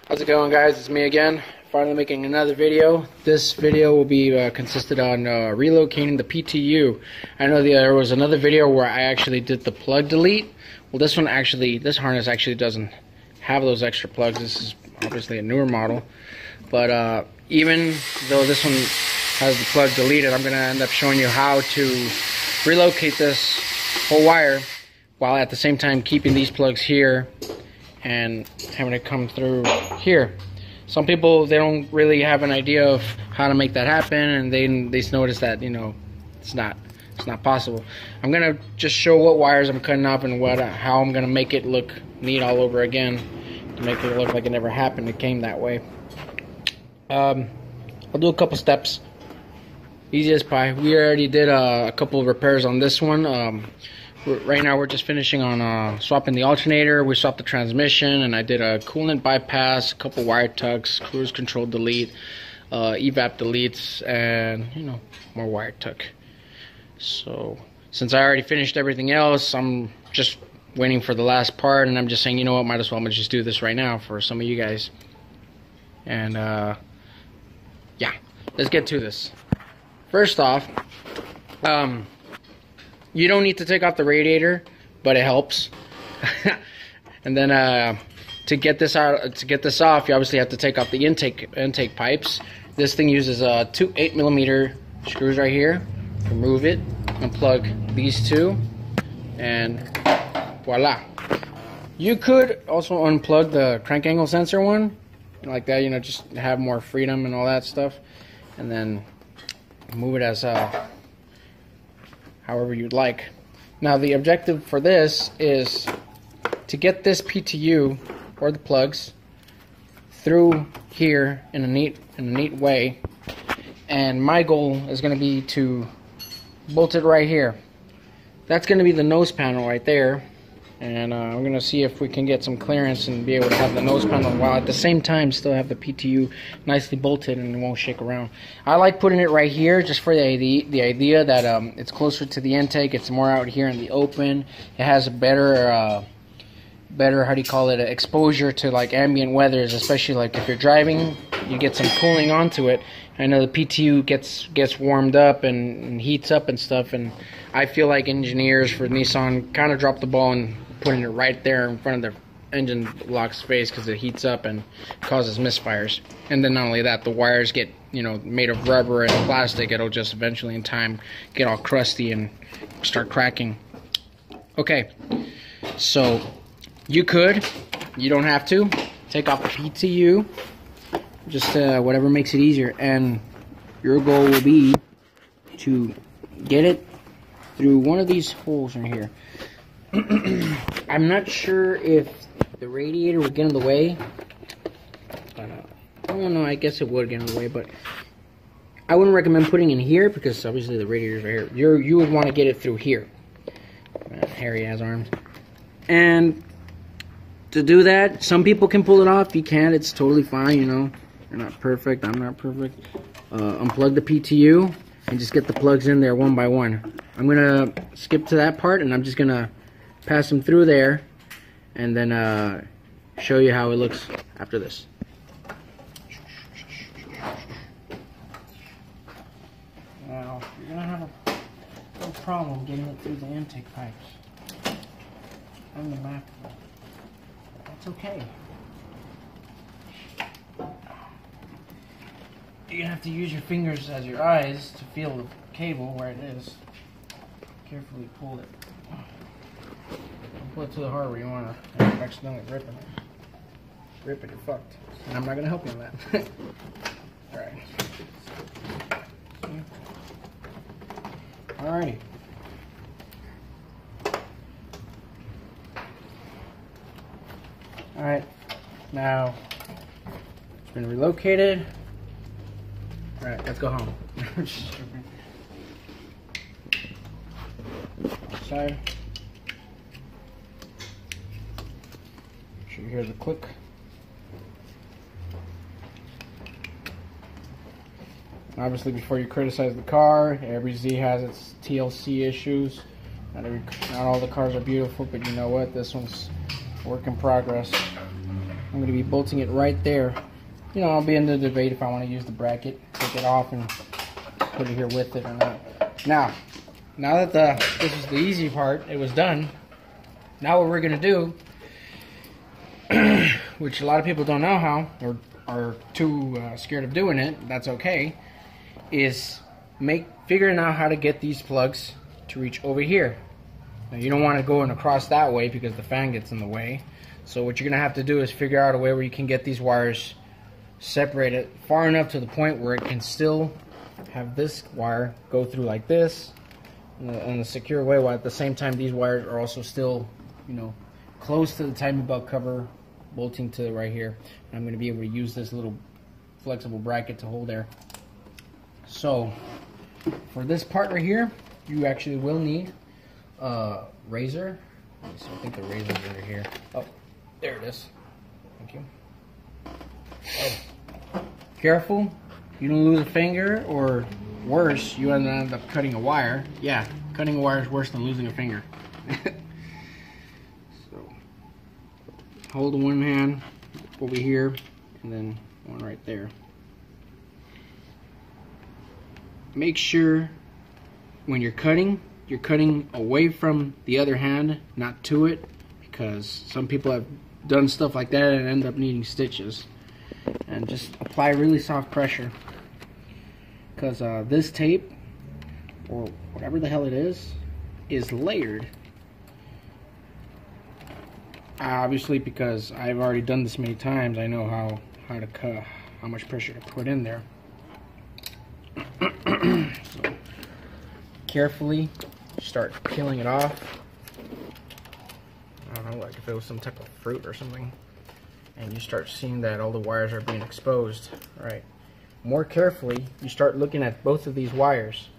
How's it going, guys? It's me again, finally making another video. This video will be consisted on relocating the PTU. I know there was another video where I actually did the plug delete. Well, this harness actually doesn't have those extra plugs. This is obviously a newer model, but even though this one has the plug deleted, I'm gonna end up showing you how to relocate this whole wire while at the same time keeping these plugs here and having it come through here. Some people, they don't really have an idea of how to make that happen, and they notice that, you know, it's not possible. I'm gonna just show what wires I'm cutting up and how I'm gonna make it look neat all over again to make it look like it never happened. It came that way. I'll do a couple steps. Easy as pie. We already did a couple of repairs on this one. Right now we're just finishing on swapping the alternator. We swapped the transmission, and I did a coolant bypass, a couple wire tucks, cruise control delete, evap deletes, and, you know, more wire tuck. So since I already finished everything else, I'm just waiting for the last part, and I'm just saying, you know what, might as well just do this right now for some of you guys. And yeah, let's get to this. First off, you don't need to take off the radiator, but it helps. And then to get this off, you obviously have to take off the intake pipes. This thing uses two 8mm screws right here. Remove it, unplug these two, and voila. You could also unplug the crank angle sensor one, like that, you know, just have more freedom and all that stuff, and then move it as however you'd like. Now the objective for this is to get this PTU or the plugs through here in a neat way, and my goal is going to be to bolt it right here. That's going to be the nose panel right there, and I'm going to see if we can get some clearance and be able to have the nose panel while at the same time still have the PTU nicely bolted and it won't shake around. I like putting it right here just for the idea that it's closer to the intake. It's more out here in the open. It has a better how do you call it, exposure to like ambient weathers, especially like if you're driving, you get some cooling onto it. I know the PTU gets warmed up and heats up and stuff, and I feel like engineers for Nissan kind of dropped the ball and putting it right there in front of their engine block space, because it heats up and causes misfires. And then not only that, the wires get, you know, made of rubber and plastic. It'll just eventually in time get all crusty and start cracking. Okay, so you don't have to take off the PTU, just whatever makes it easier, and your goal will be to get it through one of these holes in here. I'm not sure if the radiator would get in the way. I don't know, I guess it would get in the way, but I wouldn't recommend putting it in here because obviously the radiator's right here. You would want to get it through here. Harry has arms. And to do that, some people can pull it off. You can't, it's totally fine, you know. You're not perfect, I'm not perfect. Unplug the PTU and just get the plugs in there one by one. I'm gonna skip to that part, and I'm just gonna pass them through there and then show you how it looks after this. Now, you're gonna have a little problem getting it through the intake pipes and the back. That's okay. You're gonna have to use your fingers as your eyes to feel the cable where it is. Carefully pull it. Don't pull it too hard where you wanna accidentally rip it. Rip it, you're fucked. And I'm not gonna help you on that. Alright. Alrighty. Alright. Now it's been relocated. Alright, let's go home. Side. Make sure you hear the click. Obviously, before you criticize the car, every Z has its TLC issues. Not all the cars are beautiful, but you know what? This one's a work in progress. I'm going to be bolting it right there. You know, I'll be in the debate if I want to use the bracket, take it off and put it here with it or not. Now that this was the easy part, it was done. Now what we're going to do, which a lot of people don't know how, or are too scared of doing it, that's okay, is figuring out how to get these plugs to reach over here. Now you don't want to go across that way because the fan gets in the way. So what you're going to have to do is figure out a way where you can get these wires separated far enough to the point where it can still have this wire go through like this in a secure way, while at the same time these wires are also still, you know, close to the timing belt cover, bolting to right here. And I'm going to be able to use this little flexible bracket to hold there. So for this part right here, you actually will need a razor. Let me see, I think the razor's over here. Oh, there it is. Thank you. Oh. Careful, you don't lose a finger, or worse, you end up cutting a wire. Yeah, cutting a wire is worse than losing a finger. So, hold the one hand over here, and then one right there. Make sure when you're cutting away from the other hand, not to it, because some people have done stuff like that and end up needing stitches. And just apply really soft pressure, because this tape, or whatever the hell it is layered. Obviously, because I've already done this many times, I know how to cut, how much pressure to put in there. So, carefully start peeling it off. I don't know, like if it was some type of fruit or something. And you start seeing that all the wires are being exposed. Right. More carefully, you start looking at both of these wires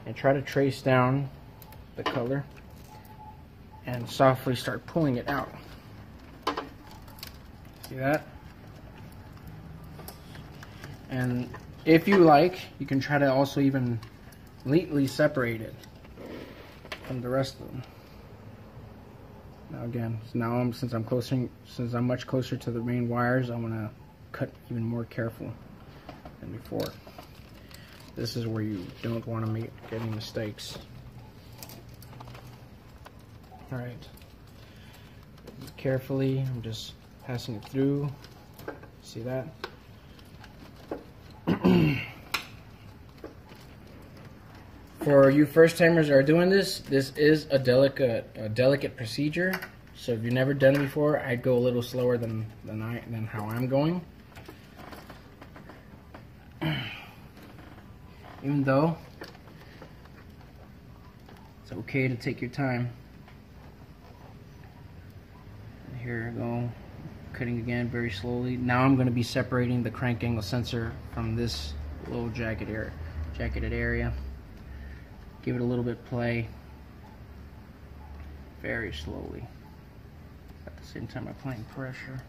and try to trace down the color and softly start pulling it out. See that? And if you like, you can try to also even neatly separate it from the rest of them. Now again, since I'm much closer to the main wires, I'm gonna cut even more careful than before. This is where you don't want to make any mistakes. All right, carefully, I'm just passing it through. See that? For you first timers that are doing this, this is a delicate procedure. So if you've never done it before, I'd go a little slower than how I'm going. Even though it's okay to take your time. And here I go, cutting again very slowly. Now I'm going to be separating the crank angle sensor from this little jacketed area. Give it a little bit of play, very slowly. At the same time, applying pressure.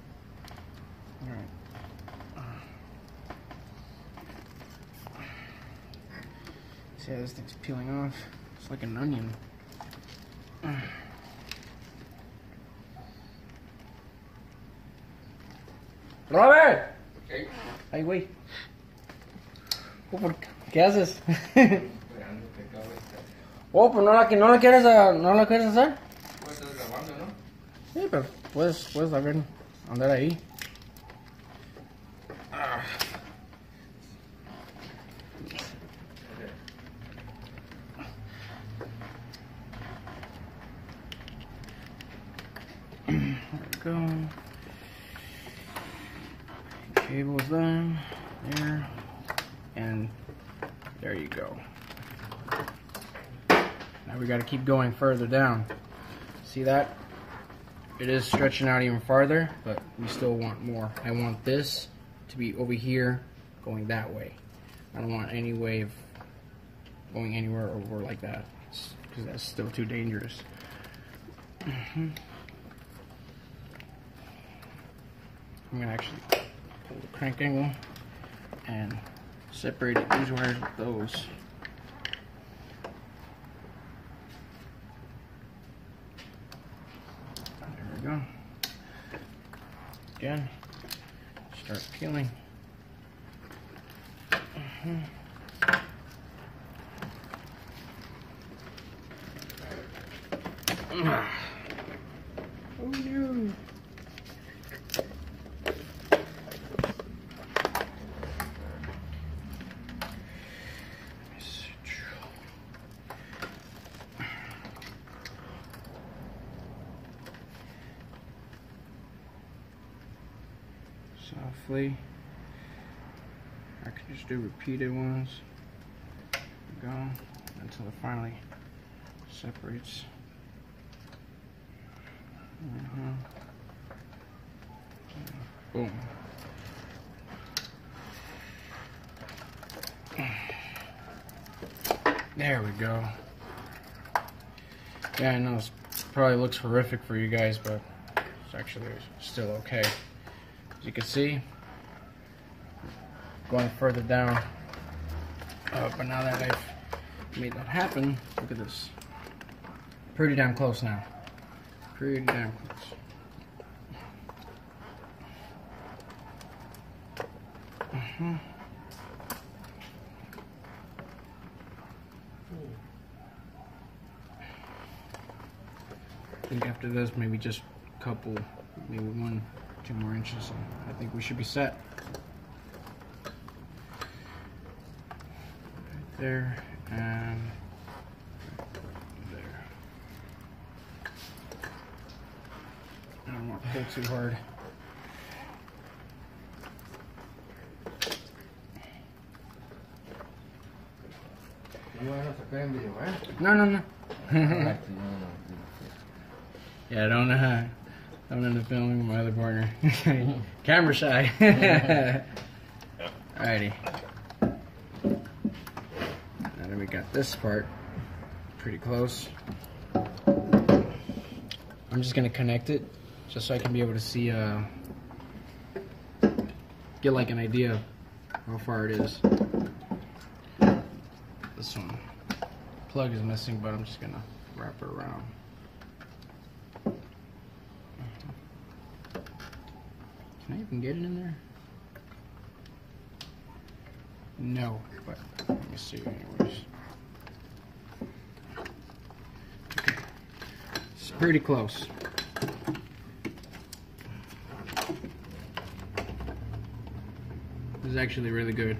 All right. See how this thing's peeling off? It's like an onion. Robert. Okay. Ay, güey. ¿Qué haces? Oh, pues no la quieres hacer. Pues estás grabando, ¿no? Sí, pero puedes andar ahí. There we go. Cable's done. There. And there you go. Now we got to keep going further down. See that? It is stretching out even farther, but we still want more. I want this to be over here, going that way. I don't want any way of going anywhere over like that, because that's still too dangerous. I'm going to actually pull the crank angle and separate these wires with those. Go. again. Start peeling. Oh no. Softly. I can just do repeated ones. Go until it finally separates. Boom. There we go. Yeah, I know this probably looks horrific for you guys, but it's actually still okay. As you can see, going further down. But now that I've made that happen, look at this. Pretty damn close now. Pretty damn close. I think after this, maybe just a couple, maybe 1, 2 more inches. I think we should be set. Right there and there. I don't want to pull too hard. No. Yeah, I don't end up filming with my other partner. Camera shy. Alrighty. Now that we got this part pretty close, I'm just gonna connect it just so I can be able to see, get like an idea of how far it is. This one plug is missing, but I'm just gonna wrap it around. Can I even get it in there? No, but let me see anyways. Okay. It's pretty close. This is actually really good.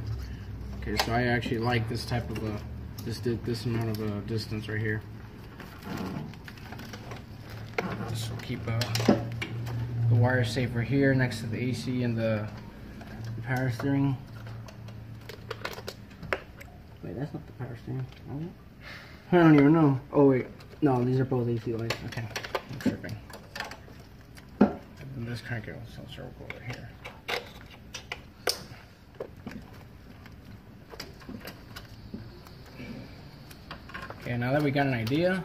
Okay, so I actually like this type of this amount of distance right here. This will keep the wire safer here next to the AC and the power steering. Wait, that's not the power steering. I don't even know. Oh wait, no, these are both AC lights. Okay, I'm tripping. And then this crank it, so I'll circle over here. Okay, now that we got an idea,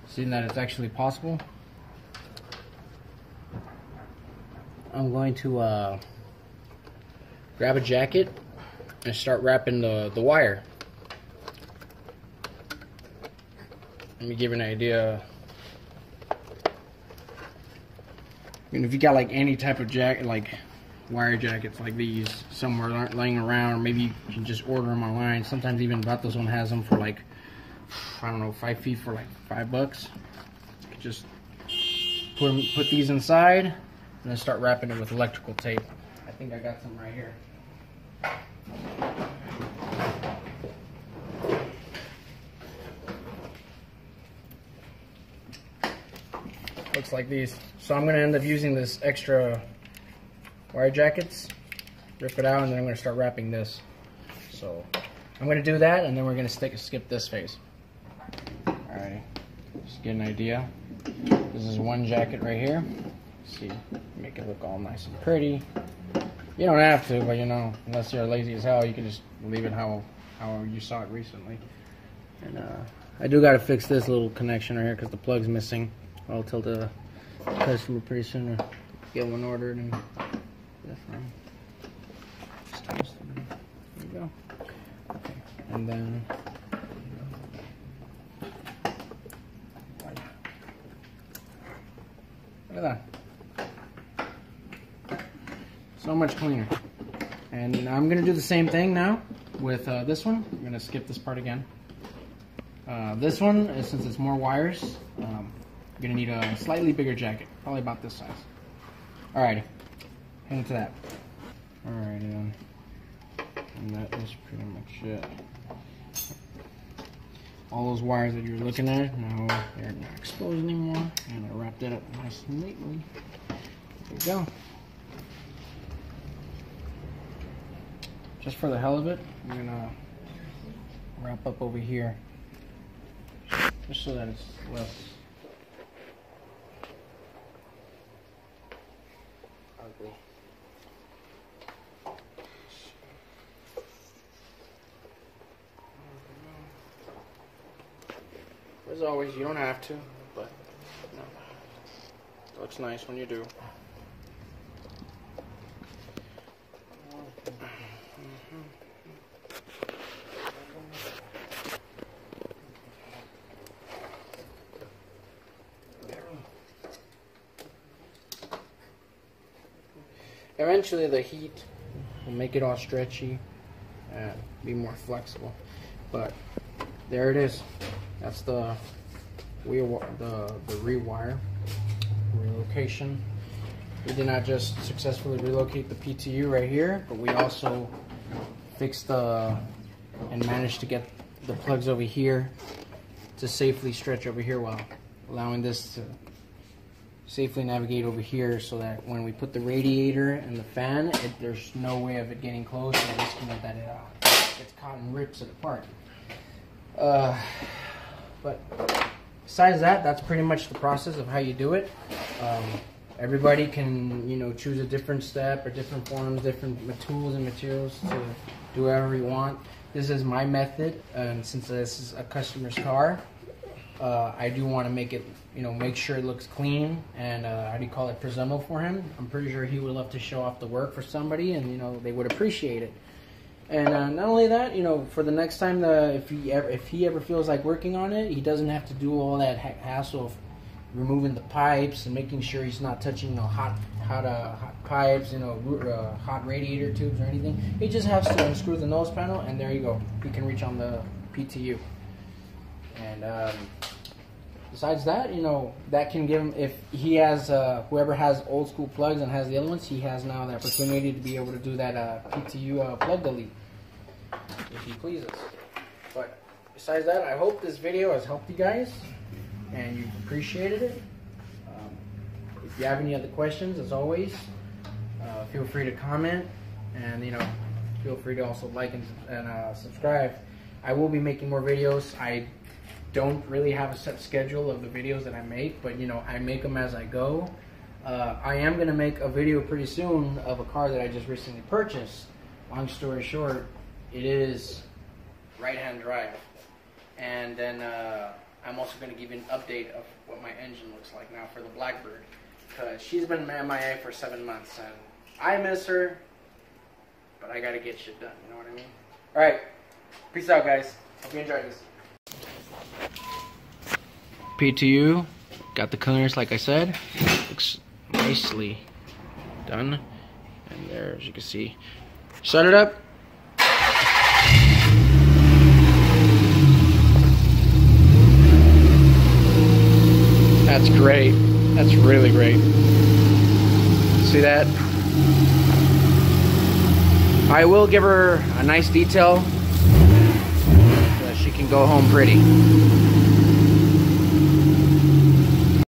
seeing that it's actually possible, I'm going to grab a jacket and start wrapping the wire. Let me give you an idea. I mean, if you got like any type of jacket, like wire jackets like these somewhere laying around, or maybe you can just order them online. Sometimes even Vatos one has them for like, I don't know, 5 feet for like $5. You can just put these inside and then start wrapping it with electrical tape. I think I got some right here. Looks like these. So I'm going to end up using this extra wire jackets, rip it out, and then I'm going to start wrapping this. So I'm going to do that, and then we're going to skip this phase. Alright, just get an idea. This is one jacket right here. See, make it look all nice and pretty. You don't have to, but you know, unless you're lazy as hell, you can just leave it how you saw it recently. And I do got to fix this little connection right here because the plug's missing. I'll tell the customer pretty soon to get one ordered and that's fine. There you go. Okay, and then look at that. So much cleaner. And I'm gonna do the same thing now with this one. I'm gonna skip this part again. This one, since it's more wires, I'm gonna need a slightly bigger jacket, probably about this size. Alrighty, head into that. Alrighty then, and that is pretty much it. All those wires that you're looking at, now they're not exposed anymore. And I wrapped that up nice and neatly. There we go. Just for the hell of it, I'm gonna wrap up over here, just so that it's less ugly. As always, you don't have to, but no. It looks nice when you do. Eventually the heat will make it all stretchy and be more flexible. But there it is. That's the rewire relocation. We did not just successfully relocate the PTU right here, but we also fixed and managed to get the plugs over here to safely stretch over here while allowing this to safely navigate over here, so that when we put the radiator and the fan, there's no way of it getting close and risking that it gets caught and rips it apart. But besides that, that's pretty much the process of how you do it. Everybody can, you know, choose a different step or different forms, different tools and materials to do whatever you want. This is my method, and since this is a customer's car, I do want to make it, you know, make sure it looks clean and how do you call it, presentable for him. I'm pretty sure he would love to show off the work for somebody, and you know, they would appreciate it. And not only that, you know, for the next time, if he ever feels like working on it, he doesn't have to do all that hassle of removing the pipes and making sure he's not touching, you know, hot pipes, you know, hot radiator tubes or anything. He just has to unscrew the nose panel, and there you go. He can reach on the PTU. And besides that, you know, that can give him, if he has, whoever has old school plugs and has the other ones, he has now the opportunity to be able to do that PTU plug delete, if he pleases. But besides that, I hope this video has helped you guys and you've appreciated it. If you have any other questions, as always, feel free to comment, and you know, feel free to also like and subscribe. I will be making more videos. I don't really have a set schedule of the videos that I make, but you know, I make them as I go. I am going to make a video pretty soon of a car that I just recently purchased. Long story short, it is right-hand drive. And then I'm also going to give you an update of what my engine looks like now for the Blackbird, because she's been MIA for 7 months, and I miss her, but I got to get shit done, you know what I mean? Alright, peace out guys. Hope you enjoyed this. PTU, got the clearance like I said, looks nicely done, and there, as you can see, set it up. That's great, that's really great. See that? I will give her a nice detail so that she can go home pretty.